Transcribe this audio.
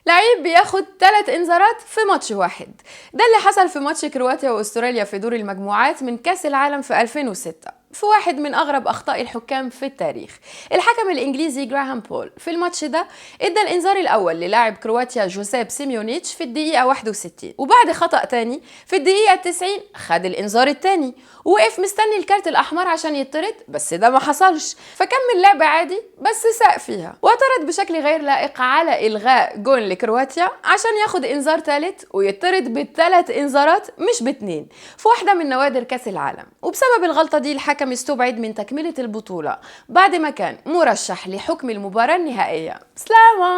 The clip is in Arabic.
لعيب بياخد 3 انذارات في ماتش واحد. ده اللي حصل في ماتش كرواتيا واستراليا في دور المجموعات من كاس العالم في 2006 في واحد من اغرب اخطاء الحكام في التاريخ. الحكم الانجليزي جراهام بول في الماتش ده ادى الانذار الاول للاعب كرواتيا جوزيب سيميونيتش في الدقيقه 61، وبعد خطأ تاني في الدقيقه 90 خد الانذار التاني ووقف مستني الكارت الاحمر عشان يطرد، بس ده ما حصلش، فكمل لعب عادي بس ساق فيها، واعترض بشكل غير لائق على الغاء جول لكرواتيا عشان ياخد انذار ثالث ويطرد ب3 انذارات مش ب2 في واحده من نوادر كاس العالم. وبسبب الغلطه دي الحكم استبعد من تكمله البطوله بعد ما كان مرشح لحكم المباراه النهائيه. سلامة.